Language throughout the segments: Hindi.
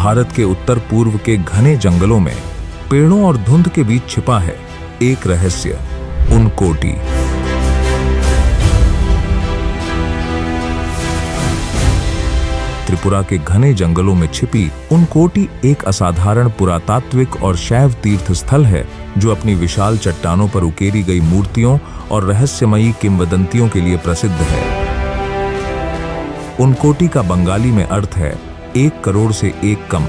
भारत के उत्तर पूर्व के घने जंगलों में पेड़ों और धुंध के बीच छिपा है एक रहस्य, उनकोटी। त्रिपुरा के घने जंगलों में छिपी उनकोटी एक असाधारण पुरातात्विक और शैव तीर्थ स्थल है, जो अपनी विशाल चट्टानों पर उकेरी गई मूर्तियों और रहस्यमयी किंवदंतियों के लिए प्रसिद्ध है। उनकोटी का बंगाली में अर्थ है 1 करोड़ से 1 कम।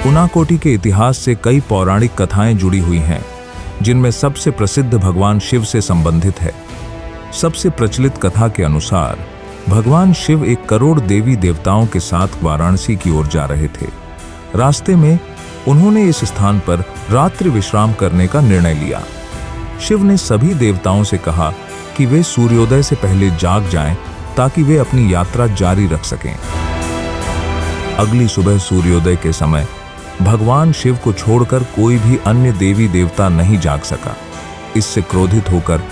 उनाकोटी के इतिहास से कई पौराणिक कथाएं जुड़ी हुई हैं, जिनमें सबसे प्रसिद्ध भगवान शिव से संबंधित है। सबसे प्रचलित कथा के अनुसार भगवान शिव 1 करोड़ देवी देवताओं के साथ वाराणसी की ओर जा रहे थे। रास्ते में उन्होंने इस स्थान पर रात्रि विश्राम करने का निर्णय लिया। शिव ने सभी देवताओं से कहा कि वे सूर्योदय से पहले जाग जाएं, ताकि वे अपनी यात्रा जारी रख सकें। अगली सुबह सूर्योदय के समय भगवान शिव को छोड़कर कोई भी अन्य देवी देवता नहीं जाग सका। इससे क्रोधित होकर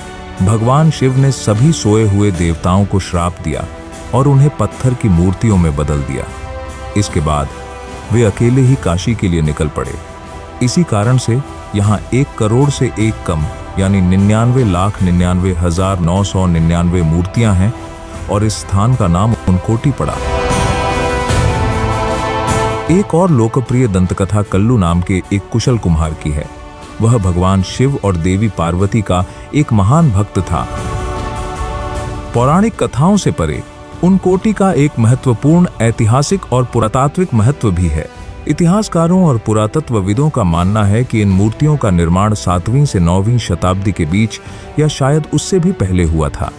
भगवान शिव ने सभी सोए हुए देवताओं को श्राप दिया और उन्हें पत्थर की मूर्तियों में बदल दिया। इसके बाद वे अकेले ही काशी के लिए निकल पड़े। इसी कारण से यहाँ 1 करोड़ से 1 कम यानी 99,99,999 मूर्तियां हैं और इस स्थान का नाम उनकोटी पड़ा। एक और लोकप्रिय दंतकथा कल्लू नाम के एक कुशल कुम्हार की है। वह भगवान शिव और देवी पार्वती का एक महान भक्त था। पौराणिक कथाओं से परे उनकोटी का एक महत्वपूर्ण ऐतिहासिक और पुरातात्विक महत्व भी है। इतिहासकारों और पुरातत्वविदों का मानना है कि इन मूर्तियों का निर्माण 7वीं से 9वीं शताब्दी के बीच या शायद उससे भी पहले हुआ था।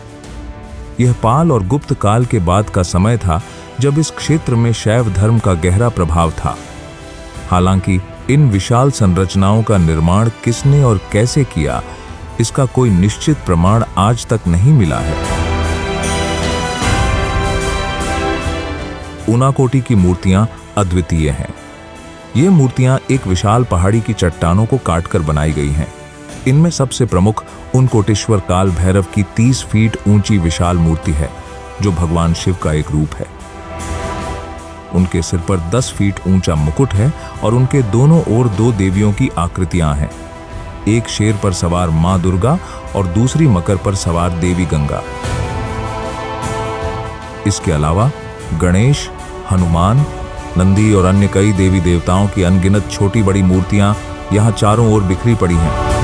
यह पाल और गुप्त काल के बाद का समय था, जब इस क्षेत्र में शैव धर्म का गहरा प्रभाव था। हालांकि इन विशाल संरचनाओं का निर्माण किसने और कैसे किया, इसका कोई निश्चित प्रमाण आज तक नहीं मिला है। उनाकोटी की मूर्तियां अद्वितीय हैं। ये मूर्तियां एक विशाल पहाड़ी की चट्टानों को काटकर बनाई गई हैं। इनमें सबसे प्रमुख उनकोटेश्वर काल भैरव की 30 फीट ऊंची विशाल मूर्ति है, जो भगवान शिव का एक रूप है। उनके सिर पर 10 फीट ऊंचा मुकुट है और उनके दोनों ओर 2 देवियों की आकृतियां हैं। एक शेर पर सवार मां दुर्गा और दूसरी मकर पर सवार देवी गंगा। इसके अलावा गणेश, हनुमान, नंदी और अन्य कई देवी देवताओं की अनगिनत छोटी बड़ी मूर्तियां यहां चारों ओर बिखरी पड़ी हैं।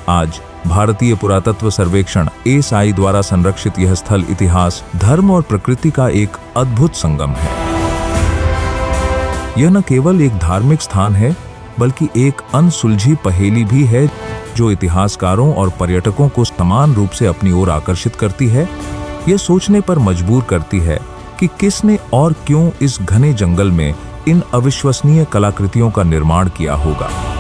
आज भारतीय पुरातत्व सर्वेक्षण ASI द्वारा संरक्षित यह स्थल इतिहास, धर्म और प्रकृति का एक अद्भुत संगम है। यह न केवल एक धार्मिक स्थान है, बल्कि एक अनसुलझी पहेली भी है, जो इतिहासकारों और पर्यटकों को समान रूप से अपनी ओर आकर्षित करती है। यह सोचने पर मजबूर करती है कि किसने और क्यों इस घने जंगल में इन अविश्वसनीय कलाकृतियों का निर्माण किया होगा।